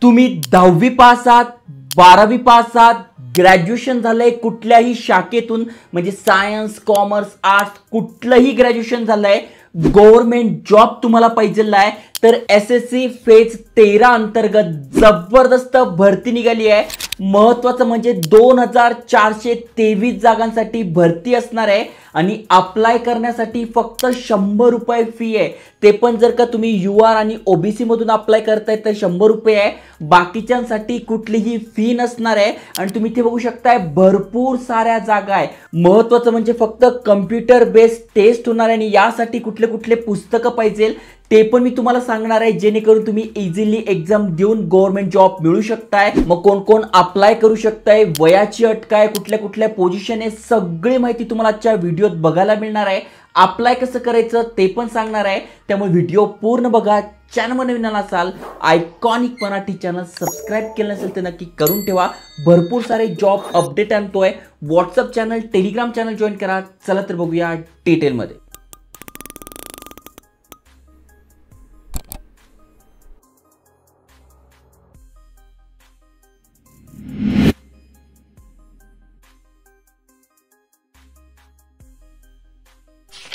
तुम्ही 10वी पास आहात, 12वी पास आहात, ग्रॅज्युएशन झालंय कुठल्याही शाखेतून, म्हणजे सायन्स, कॉमर्स, आर्ट्स, कुठलंही ग्रॅज्युएशन झालंय, गव्हर्नमेंट जॉब तुम्हाला पाहिजेला आहे, तर एसएससी फेज 13 अंतर्गत जबरदस्त भरती निघाली आहे। महत्त्वाचं म्हणजे 2423 जागांसाठी भरती असणार आहे आणि अप्लाय करण्यासाठी फक्त 100 रुपये फी आहे। ते पण जर का तुम्ही यूआर आणि ओबीसी मधून अप्लाय करताय तर 100 रुपये आहे, बाकीच्यांसाठी कुठलीही फी नसणार आहे। आणि तुम्ही इथे बघू शकताय भरपूर साऱ्या जागा आहे। महत्त्वाचं म्हणजे फक्त कम्प्युटर बेस्ड टेस्ट होणार आहे आणि यासाठी कुठले कुठले पुस्तकं पाहिजे ते पण मी तुम्हाला सांगणार आहे, जेणेकरून तुम्ही इझिली एक्झाम देऊन गव्हर्नमेंट जॉब मिळू शकताय। मग कोण कोण अप्लाय करू शकताय, वयाची अट काय, कुठल्या कुठल्या पोझिशन आहे, सगळी माहिती तुम्हाला आजच्या व्हिडिओत बघायला मिळणार आहे। अप्लाय कसं करायचं ते पण सांगणार आहे, त्यामुळे व्हिडिओ पूर्ण बघा। चॅनलवर नवीन असाल, आयकॉनिक मराठी चॅनल सबस्क्राइब केलं नसेल तर नक्की करून ठेवा। भरपूर सारे जॉब अपडेट आणतोय। WhatsApp channel, Telegram channel join करा। चला तर बघूया डिटेलमध्ये।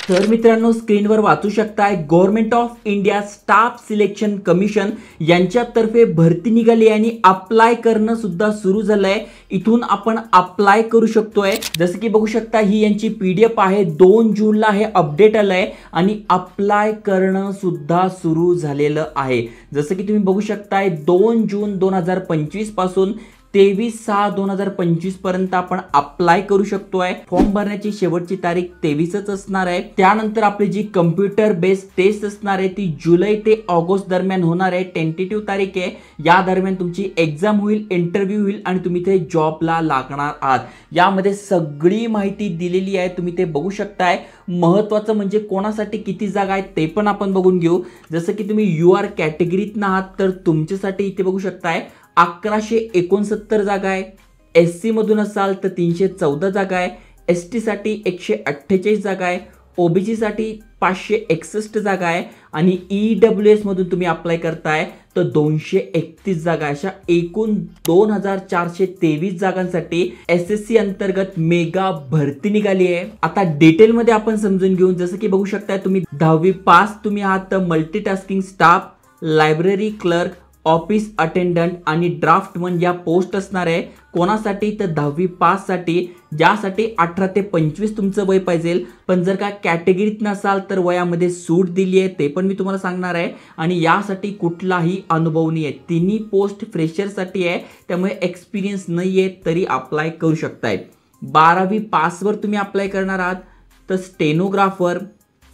तर मित्रांनो, स्क्रीनवर वाचू शकताय government of India staff selection commission यांच्यातर्फे भरती निघाली आणि अप्लाय करणं सुद्धा सुरू झालंय। इथून आपण अप्लाय करू शकतोय। जसं की बघू शकता ही यांची पीडीएफ आहे, 2 जूनला हे अपडेट आलंय आणि अप्लाय करणं सुद्धा सुरू झालेलं आहे। जसं की तुम्ही बघू शकताय 2 जून 2025 पासून 23/6/2025 पर्यंत आपण अप्लाय करू शकतोय। फॉर्म भरण्याची शेवटची तारीख 23च असणार आहे। त्यानंतर आपली जी कम्प्युटर बेस्ड टेस्ट असणार आहे ती जुलै ते ऑगस्ट दरम्यान होणार आहे। टेंटेटिव्ह तारीख आहे, या दरम्यान तुमची एक्झाम होईल, इंटरव्ह्यू होईल आणि तुम्ही ते जॉबला लागणार आहात। यामध्ये सगळी माहिती दिलेली आहे, तुम्ही ते बघू शकताय। महत्त्वाचं म्हणजे कोणासाठी किती जागा आहेत ते पण आपण बघून घेऊ। जसं की तुम्ही यूआर कॅटेगरीत आहात तर तुमच्यासाठी इथे बघू शकताय 1169 जागा आहे। एससी मधून असाल तर 314 जागा आहे। एसटी साठी 148 जागा आहे। ओबीसी साठी 561 जागा आहे आणि ईडब्ल्यूएस मधून तुम्ही अप्लाय करताय तर 231 जागा, अशा एकूण 2423 जागांसाठी एसएससी अंतर्गत मेगा भरती निघाली आहे। आता डिटेल मध्ये आपण समजून घेऊ। जसं की बघू शकता तुम्ही 10वी पास तुम्ही आहात तर multitasking staff, library clerk, office attendant आणि ड्राफ्टमन या पोस्ट असणार आहे। कोणासाठी तर 10वी पास साठी, ज्यासाठी 18 ते 25 तुमचं वय पाहिजे। पण जर का कॅटेगरीत नसाल तर वयामध्ये सूट दिली आहे, ते पण मी तुम्हाला सांगणार आहे। आणि यासाठी कुठलाही अनुभव नाही आहे, तिन्ही पोस्ट फ्रेशरसाठी आहे, त्यामुळे एक्सपिरियन्स नाही आहे तरी अप्लाय करू शकताय। 12वी पासवर तुम्ही अप्लाय करणार आहात तर stenographer,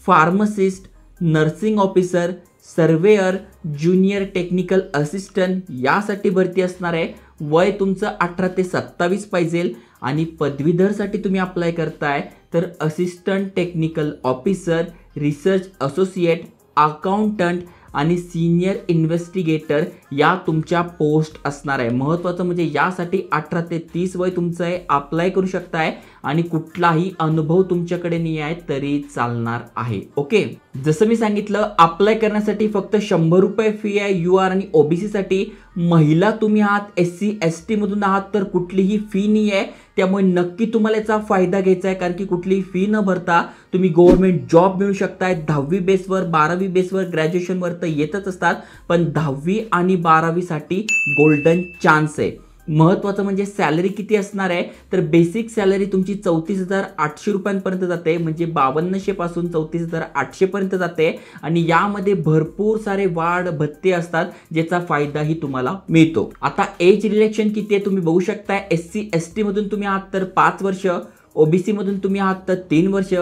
pharmacist, nursing officer, surveyor, junior technical assistant यासाठी भरती असणार आहे। वय तुमचं 18 ते 27 पाहिजे आणि पदवीधरसाठी तुम्ही अप्लाय करताय तर assistant technical officer, research associate, accountant आणि सिनियर इन्व्हेस्टिगेटर या तुमच्या पोस्ट असणार आहे। महत्त्वाचं म्हणजे यासाठी 18 ते 30 वय तुमचं आहे, अप्लाय करू शकताय आणि कुठलाही अनुभव तुमच्याकडे नाही आहे तरी चालणार आहे। ओके, जसं मी सांगितलं अप्लाय करण्यासाठी फक्त 100 रुपये फी आहे यूआर आणि ओबीसी साठी। महिला तुम्ही आहात, एससी एसटी मधून आहात तर कुठलीही फी नाही आहे, त्यामुळे नक्की तुम्हाला याचा फायदा घ्यायचा आहे, कारण की कुठलीही फी न भरता तुम्ही गव्हर्नमेंट जॉब मिळू शकताय। 10वी बेसवर, 12वी बेसवर, ग्रॅज्युएशनवर तर येतच असतात, पण 10वी आणि 12वी साठी गोल्डन चान्स आहे। महत्त्वाचं म्हणजे सॅलरी किती असणार आहे तर बेसिक सॅलरी तुमची 34,800 रुपयांपर्यंत जाते, म्हणजे 5200 पासून 34,800 पर्यंत जाते। आणि यामध्ये भरपूर सारे वाढ भत्ते असतात ज्याचा फायदाही तुम्हाला मिळतो। आता एज रिलेक्शन किती आहे तुम्ही बघू शकता। एससी एसटी मधून तुम्ही आहात तर 5 वर्ष, ओबीसी मधून तुम्ही आहात तर 3 वर्ष,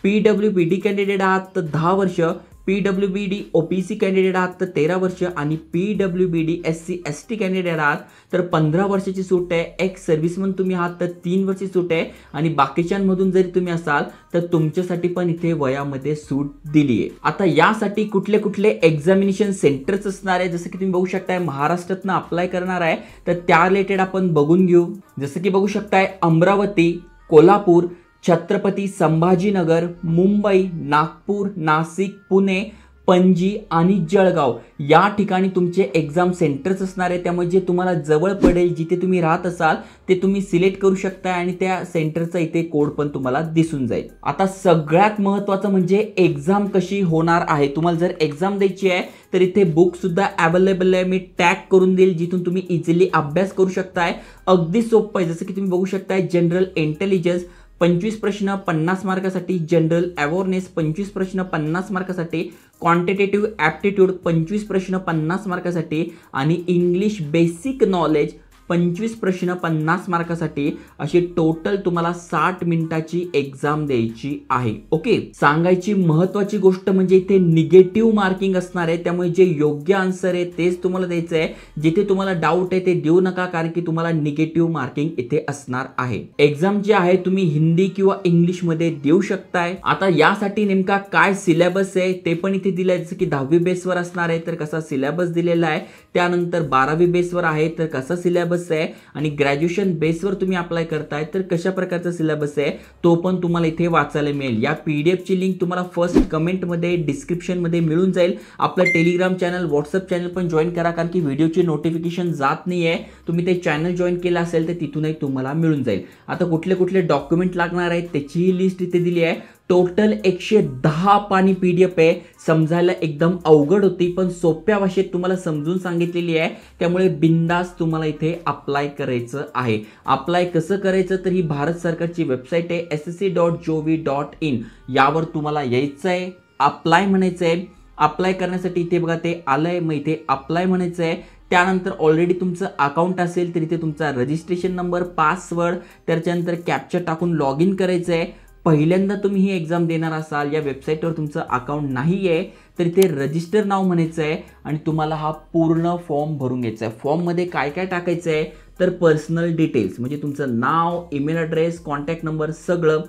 पीडब्ल्यूबीडी कॅन्डिडेट आहात तर 10 वर्ष, पीडब्ल्यूबीडी ओबीसी कॅन्डिडेट आहात तर 13 वर्ष आणि पीडब्ल्यूबीडी एससी एसटी कॅन्डिडेट आहात तर 15 वर्षाची सूट आहे। एक्स सर्व्हिसमन तुम्ही आहात तर 3 वर्षाची सूट आहे आणि बाकीच्यांमधून जरी तुम्ही असाल तर तुमच्यासाठी पण इथे वयामध्ये सूट दिली आहे। आता यासाठी कुठले कुठले एक्झामिनेशन सेंटर्स असणार आहे, जसं की तुम्ही बघू शकताय महाराष्ट्रातनं अप्लाय करणार आहे तर त्या रिलेटेड आपण बघून घेऊ। जसं की बघू शकताय अमरावती, कोल्हापूर, छत्रपती संभाजीनगर, मुंबई, नागपूर, नाशिक, पुणे, पणजी आणि जळगाव या ठिकाणी तुमचे एक्झाम सेंटर्स असणार आहे। त्यामुळे जे तुम्हाला जवळ पडेल, जिथे तुम्ही राहत असाल ते तुम्ही सिलेक्ट करू शकता आणि त्या सेंटरचा इथे कोड पण तुम्हाला दिसून जाईल। आता सगळ्यात महत्त्वाचं म्हणजे एक्झाम कशी होणार आहे। तुम्हाला जर एक्झाम द्यायची आहे तर इथे बुक सुद्धा अवेलेबल आहे, मी टॅग करून देईल, जिथून तुम्ही इझिली अभ्यास करू शकताय। अगदी सोपं आहे, जसं की तुम्ही बघू शकताय जनरल इंटेलिजन्स 25 प्रश्न 50 मार्कासाठी, जनरल अवेअरनेस 25 प्रश्न 50 मार्कासाठी, क्वांटिटेटिव्ह ॲप्टिट्यूड 25 प्रश्न 50 मार्कासाठी आणि इंग्लिश बेसिक नॉलेज 25 प्रश्न 50 मार्कासाठी, अशी टोटल तुम्हाला 60 मिनिटाची एक्झाम द्यायची आहे। ओके, सांगायची महत्त्वाची गोष्ट म्हणजे इथे निगेटिव्ह मार्किंग असणार आहे, त्यामुळे जे योग्य आन्सर आहे तेच तुम्हाला द्यायचं आहे। जिथे तुम्हाला डाऊट आहे ते देऊ नका, कारण की तुम्हाला निगेटिव्ह मार्किंग इथे असणार आहे। एक्झाम जी आहे तुम्ही हिंदी किंवा इंग्लिश मध्ये देऊ शकताय। आता यासाठी नेमका काय सिलेबस आहे ते पण इथे दिलंय, जसं की 10वी बेसवर असणार आहे तर कसा सिलेबस दिलेला आहे, त्यानंतर 12वी बेसवर आहे तर कसा सिलेबस आहे, आणि ग्रॅज्युएशन बेसवर तुम्ही अप्लाय करताय तर कशा प्रकारचा सिलेबस आहे तो पण तुम्हाला इथे वाचायला मिळेल। या पीडीएफ ची लिंक तुम्हाला फर्स्ट कमेंट मध्ये डिस्क्रिप्शन मध्ये मिळून जाईल। आपलं टेलिग्राम चॅनल व्हॉट्सअप चॅनल पण जॉईन करा, कारण की व्हिडिओची नोटिफिकेशन जात नाहीये। तुम्ही ते चॅनल जॉईन केलं असेल तर तिथूनही तुम्हाला मिळून जाईल। आता कुठले कुठले डॉक्युमेंट लागणार आहेत त्याचीही लिस्ट इथे दिली आहे। टोटल 110 पानी पीडीएफ आहे, समजायला एकदम अवघड होती पण सोप्या भाषेत तुम्हाला समजून सांगितलेली आहे, त्यामुळे बिंदास तुम्हाला इथे अप्लाय करायचं आहे। अप्लाय कसं करायचं तर ही भारत सरकारची वेबसाईट आहे ssc.gov.in, यावर तुम्हाला यायचं आहे, अप्लाय म्हणायचं आहे। अप्लाय करण्यासाठी इथे बघा ते आलंय, मग इथे अप्लाय म्हणायचं आहे। त्यानंतर ऑलरेडी तुमचं अकाउंट असेल तर इथे तुमचा रजिस्ट्रेशन नंबर, पासवर्ड, त्याच्यानंतर कॅप्चा टाकून लॉग इन करायचं आहे। पहिल्यांदा तुम्ही ही एक्झाम देणार असाल, या वेबसाईटवर तुमचं अकाउंट नाही आहे तर इथे रजिस्टर नाव म्हणायचं आहे आणि तुम्हाला हा पूर्ण फॉर्म भरून घ्यायचा आहे। फॉर्ममध्ये काय काय टाकायचं आहे तर पर्सनल डिटेल्स म्हणजे तुमचं नाव, ईमेल ॲड्रेस, कॉन्टॅक्ट नंबर सगळं,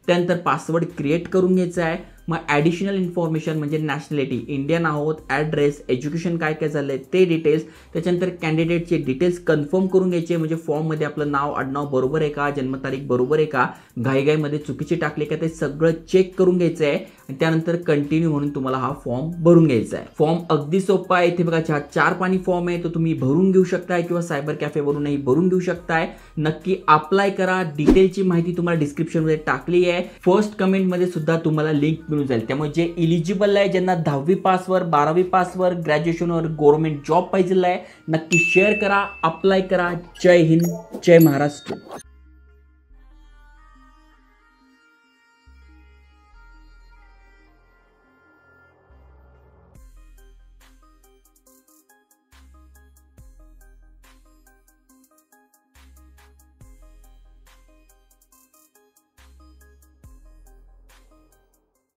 त्यानंतर पासवर्ड क्रिएट करून घ्यायचा आहे। मग ॲडिशनल इन्फॉर्मेशन म्हणजे नॅशनॅलिटी, इंडियन आहोत, ॲड्रेस, एज्युकेशन काय काय झालं आहे ते डिटेल्स, त्याच्यानंतर कॅन्डिडेटचे डिटेल्स कन्फर्म करून घ्यायचे, म्हणजे फॉर्ममध्ये आपलं नाव आडनाव बरोबर आहे का, जन्मतारीख बरोबर आहे का, घाईघाईमध्ये चुकीची टाकली का, ते सगळं चेक करून घ्यायचं आहे आणि त्यानंतर कंटिन्यू म्हणून तुम्हाला हा फॉर्म भरून घ्यायचा आहे। फॉर्म अगदी सोपा आहे, इथे बघा 4 पानी फॉर्म आहे, तो तुम्ही भरून घेऊ शकताय किंवा सायबर कॅफेवरूनही भरून घेऊ शकताय। नक्की अप्लाय करा, डिटेलची माहिती तुम्हाला डिस्क्रिप्शनमध्ये टाकली आहे, फर्स्ट कमेंटमध्ये सुद्धा तुम्हाला लिंक मिळून जाईल। त्यामुळे जे इलिजिबल आहे, ज्यांना 10वी पासवर, 12वी पासवर, ग्रॅज्युएशनवर गव्हर्नमेंट जॉब पाहिजे आहे, नक्की शेअर करा, अप्लाय करा। जय हिंद, जय महाराष्ट्र।